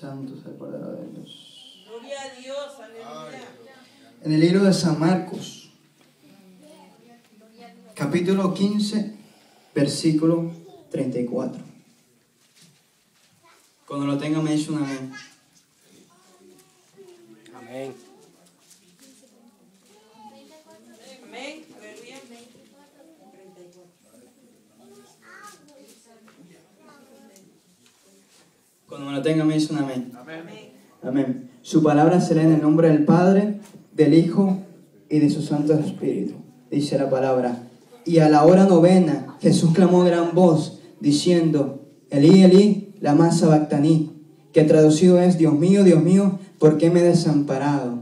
Santo es el Cordero de Dios. Gloria a Dios, aleluya. En el libro de San Marcos, capítulo 15, versículo 34. Cuando lo tenga me dice un amén. Amén. Amén, aleluya. Cuando me lo tenga me dice un amén. Amén. Amén. Su palabra será en el nombre del Padre, del Hijo y de su Santo Espíritu. Dice la palabra. Y a la hora novena Jesús clamó a gran voz diciendo: Elí, Elí, lama sabactaní, que traducido es: Dios mío, ¿por qué me he desamparado?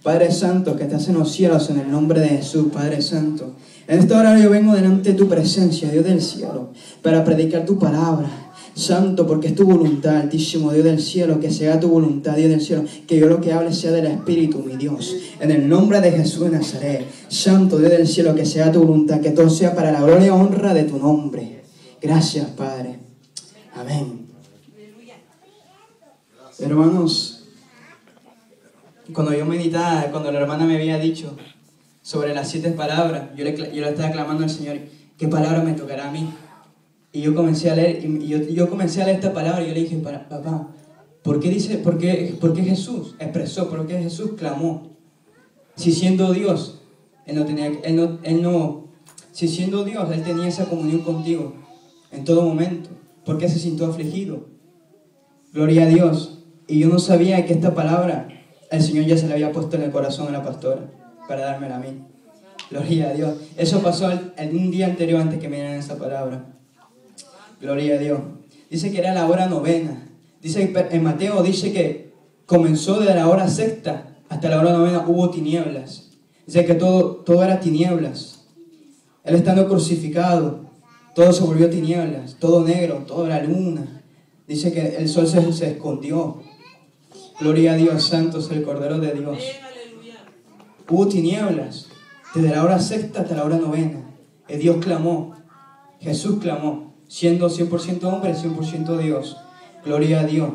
Padre Santo, que estás en los cielos, en el nombre de Jesús, Padre Santo, en esta hora yo vengo delante de tu presencia, Dios del cielo, para predicar tu palabra. Santo, porque es tu voluntad, Altísimo Dios del cielo, que sea tu voluntad, Dios del cielo, que yo lo que hable sea del Espíritu, mi Dios, en el nombre de Jesús de Nazaret. Santo Dios del cielo, que sea tu voluntad, que todo sea para la gloria y honra de tu nombre. Gracias, Padre. Amén. Hermanos, cuando yo meditaba, cuando la hermana me había dicho sobre las 7 palabras, yo le estaba clamando al Señor: ¿qué palabra me tocará a mí? Y yo comencé a leer, yo comencé a leer esta palabra y yo le dije: papá, ¿por qué Jesús expresó, por qué Jesús clamó? Si siendo Dios, si siendo Dios, Él tenía esa comunión contigo en todo momento. ¿Por qué se sintió afligido? Gloria a Dios. Y yo no sabía que esta palabra el Señor ya se la había puesto en el corazón a la pastora para dármela a mí. Gloria a Dios. Eso pasó un día anterior antes que me dieran esa palabra. Gloria a Dios. Dice que era la hora novena. Dice en Mateo, dice que comenzó de la hora sexta hasta la hora novena, hubo tinieblas. Dice que todo era tinieblas. Él estando crucificado, todo se volvió tinieblas, todo negro, todo era luna. Dice que el sol se escondió. Gloria a Dios, santo es el Cordero de Dios. Hubo tinieblas desde la hora sexta hasta la hora novena. Y Dios clamó, Jesús clamó, siendo 100% hombre, 100% Dios. Gloria a Dios.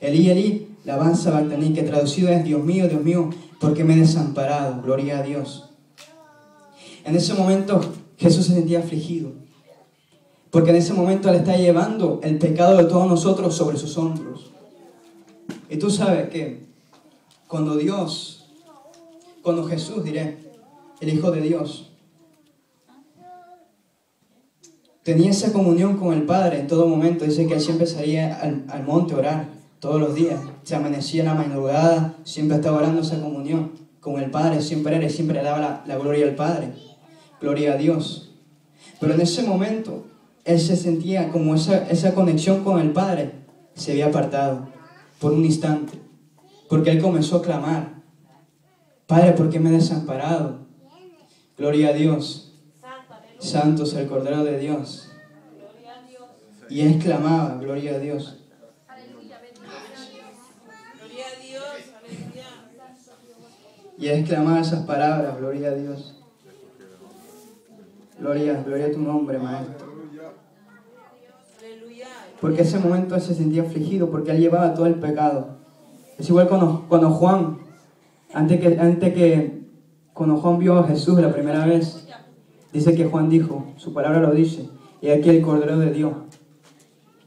Elí, Elí, lama sabactaní, que traducido es: Dios mío, ¿por qué me he desamparado? Gloria a Dios. En ese momento Jesús se sentía afligido, porque en ese momento Él está llevando el pecado de todos nosotros sobre sus hombros. Y tú sabes que cuando Jesús, el Hijo de Dios, tenía esa comunión con el Padre en todo momento. Dice que Él siempre salía al monte a orar todos los días. Se amanecía en la madrugada, siempre estaba orando esa comunión con el Padre. Siempre le daba la gloria al Padre. Gloria a Dios. Pero en ese momento, Él se sentía como esa conexión con el Padre se había apartado por un instante. Porque Él comenzó a clamar: Padre, ¿por qué me he desamparado? Gloria a Dios. Santo es el Cordero de Dios. Y Él clamaba: gloria a Dios. Y Él clamaba esas palabras: gloria a Dios. Gloria a tu nombre, Maestro. Porque ese momento Él se sentía afligido, porque Él llevaba todo el pecado. Es igual cuando Juan, cuando Juan vio a Jesús la primera vez, dice que Juan dijo, su palabra lo dice: y aquí el Cordero de Dios,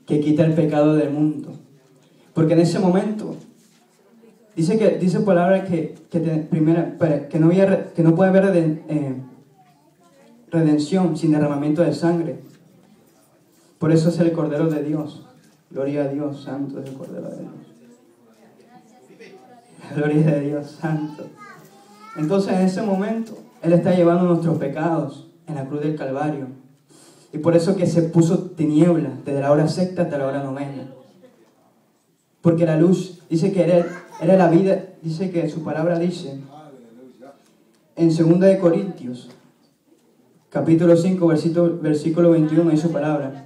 que quita el pecado del mundo. Porque en ese momento, dice palabra que no puede haber redención sin derramamiento de sangre. Por eso es el Cordero de Dios. Gloria a Dios, santo es el Cordero de Dios. Gloria a Dios, santo. Entonces en ese momento, Él está llevando nuestros pecados en la cruz del Calvario. Y por eso que se puso tiniebla desde la hora sexta hasta la hora novena. Porque la luz, dice que era la vida, dice que su palabra dice, en 2 de Corintios, capítulo 5, versículo 21, dice su palabra.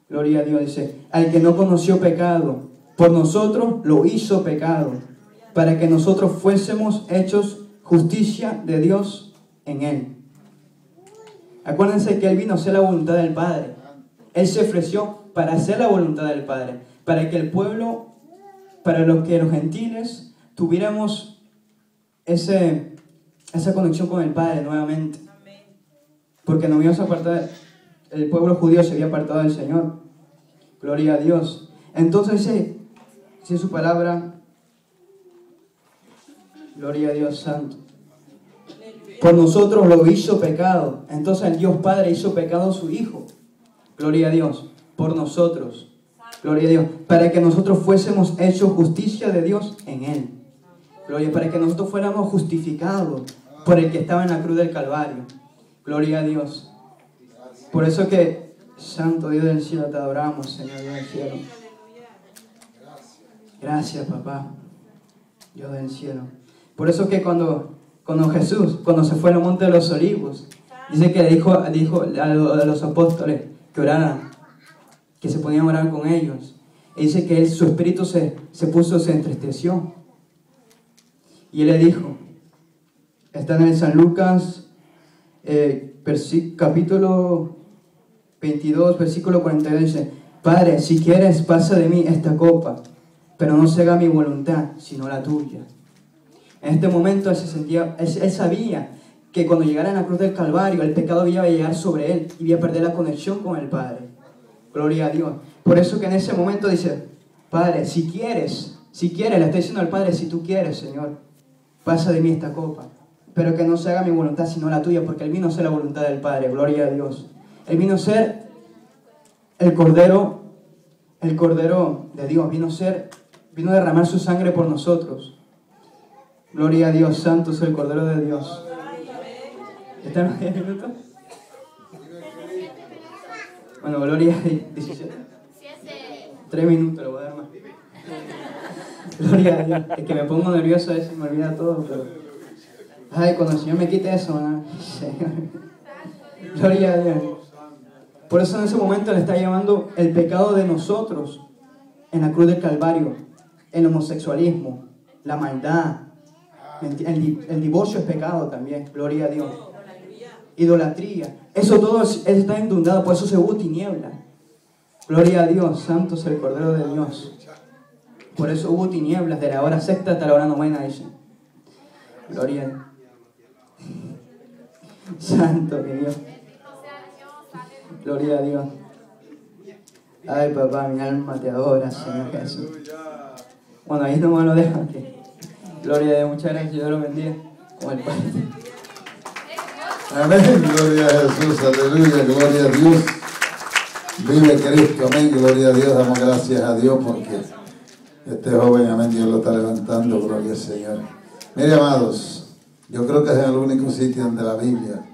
Gloria a Dios, dice: al que no conoció pecado, por nosotros lo hizo pecado, para que nosotros fuésemos hechos justicia de Dios en Él. Acuérdense que Él vino a hacer la voluntad del Padre. Él se ofreció para hacer la voluntad del Padre, para que el pueblo, para los gentiles tuviéramos esa conexión con el Padre nuevamente. Porque nos habíamos apartado, el pueblo judío se había apartado del Señor. Gloria a Dios. Entonces dice su palabra, gloria a Dios santo. Por nosotros lo hizo pecado. Entonces el Dios Padre hizo pecado a su Hijo. Gloria a Dios. Por nosotros. Gloria a Dios. Para que nosotros fuésemos hechos justicia de Dios en Él. Gloria. Para que nosotros fuéramos justificados por el que estaba en la cruz del Calvario. Gloria a Dios. Por eso que, Santo Dios del cielo, te adoramos, Señor Dios del cielo. Gracias, papá. Dios del cielo. Por eso que cuando Jesús, cuando se fue al monte de los olivos, dice que dijo a los apóstoles que oraran, que se ponían a orar con ellos. Y dice que su espíritu se entristeció. Y él le dijo, está en el San Lucas, capítulo 22, versículo 42, dice, Padre, si quieres, pasa de mí esta copa, pero no se haga mi voluntad, sino la tuya. En este momento él sabía que cuando llegara a la cruz del Calvario, el pecado iba a llegar sobre él y iba a perder la conexión con el Padre. Gloria a Dios. Por eso que en ese momento dice, Padre, si quieres, le está diciendo al Padre, si tú quieres, Señor, pasa de mí esta copa, pero que no se haga mi voluntad, sino la tuya, porque Él vino a ser la voluntad del Padre. Gloria a Dios. Él vino a ser el Cordero de Dios, vino a derramar su sangre por nosotros. Gloria a Dios, santo es el Cordero de Dios. ¿Están los 10 minutos? Bueno, gloria a Dios. 17. 3 minutos, le voy a dar más. Gloria a Dios. Es que me pongo nervioso a veces, me olvida todo, pero... Ay, cuando el Señor me quite eso, ¿no? Gloria a Dios. Por eso en ese momento le está llamando el pecado de nosotros en la cruz del Calvario, el homosexualismo, la maldad, el divorcio es pecado también, gloria a Dios. Idolatría, eso todo está inundado, por eso se hubo tiniebla. Gloria a Dios, santo es el Cordero de Dios. Por eso hubo tinieblas de la hora sexta hasta la hora novena, dice. Gloria a Dios. Santo mi Dios. Gloria a Dios. Ay, papá, mi alma te adora, Señor Jesús. Bueno, ahí no me lo dejan. Gloria a Dios, muchas gracias, Dios lo bendiga. Como el Padre. Amén, gloria a Jesús, aleluya, gloria a Dios. Vive Cristo, amén, gloria a Dios. Damos gracias a Dios porque este joven, amén, Dios lo está levantando, gloria al Señor. Mire, amados, yo creo que es el único sitio donde la Biblia,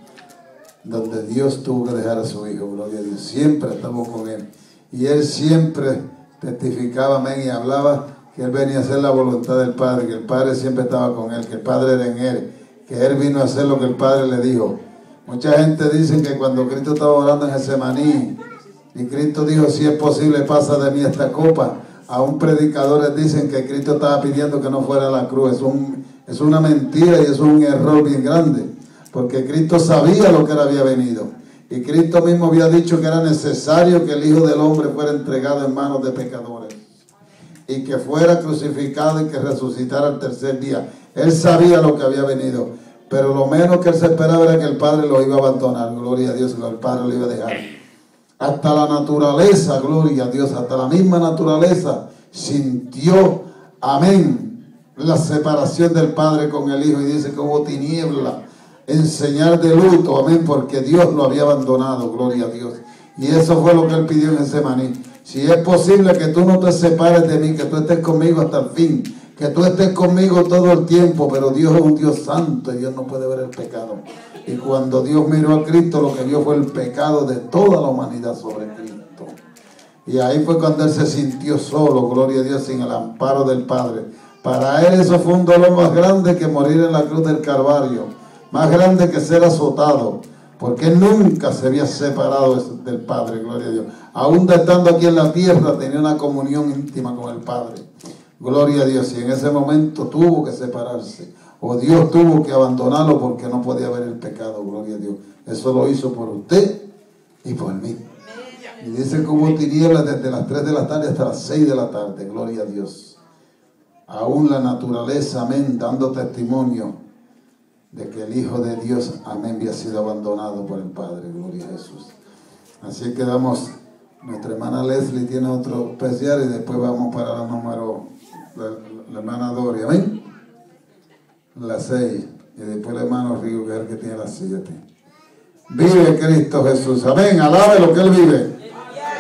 donde Dios tuvo que dejar a su Hijo, gloria a Dios. Siempre estamos con Él. Y Él siempre testificaba, amén, y hablaba que Él venía a hacer la voluntad del Padre, que el Padre siempre estaba con Él, que el Padre era en Él, que Él vino a hacer lo que el Padre le dijo. Mucha gente dice que cuando Cristo estaba orando en Getsemaní, y Cristo dijo, si es posible, pasa de mí esta copa. Aún predicadores dicen que Cristo estaba pidiendo que no fuera a la cruz. Es una mentira y es un error bien grande. Porque Cristo sabía lo que él había venido. Y Cristo mismo había dicho que era necesario que el Hijo del Hombre fuera entregado en manos de pecadores. Y que fuera crucificado y que resucitara al tercer día. Él sabía lo que había venido. Pero lo menos que él se esperaba era que el Padre lo iba a abandonar. Gloria a Dios, que el Padre lo iba a dejar. Hasta la naturaleza, gloria a Dios, hasta la misma naturaleza sintió, amén, la separación del Padre con el Hijo. Y dice que hubo tiniebla en señal de luto, amén, porque Dios lo había abandonado, gloria a Dios. Y eso fue lo que él pidió en Getsemaní. Si es posible que tú no te separes de mí, que tú estés conmigo hasta el fin, que tú estés conmigo todo el tiempo, pero Dios es un Dios santo y Dios no puede ver el pecado. Y cuando Dios miró a Cristo, lo que vio fue el pecado de toda la humanidad sobre Cristo. Y ahí fue cuando él se sintió solo, gloria a Dios, sin el amparo del Padre. Para él eso fue un dolor más grande que morir en la cruz del Calvario, más grande que ser azotado, porque él nunca se había separado del Padre, gloria a Dios. Aún estando aquí en la tierra, tenía una comunión íntima con el Padre. Gloria a Dios. Y en ese momento tuvo que separarse. O Dios tuvo que abandonarlo porque no podía ver el pecado. Gloria a Dios. Eso lo hizo por usted y por mí. Y dice que hubo tinieblas desde las 3 de la tarde hasta las 6 de la tarde. Gloria a Dios. Aún la naturaleza, amén, dando testimonio de que el Hijo de Dios, amén, había sido abandonado por el Padre. Gloria a Jesús. Así que damos, nuestra hermana Leslie tiene otro especial y después vamos para la número, la hermana Doria, amén. La 6. Y después el hermano Rigo, que es el que tiene la 7. Vive Cristo Jesús. Amén. Alabe lo que Él vive.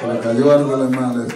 Se le cayó algo a la hermana.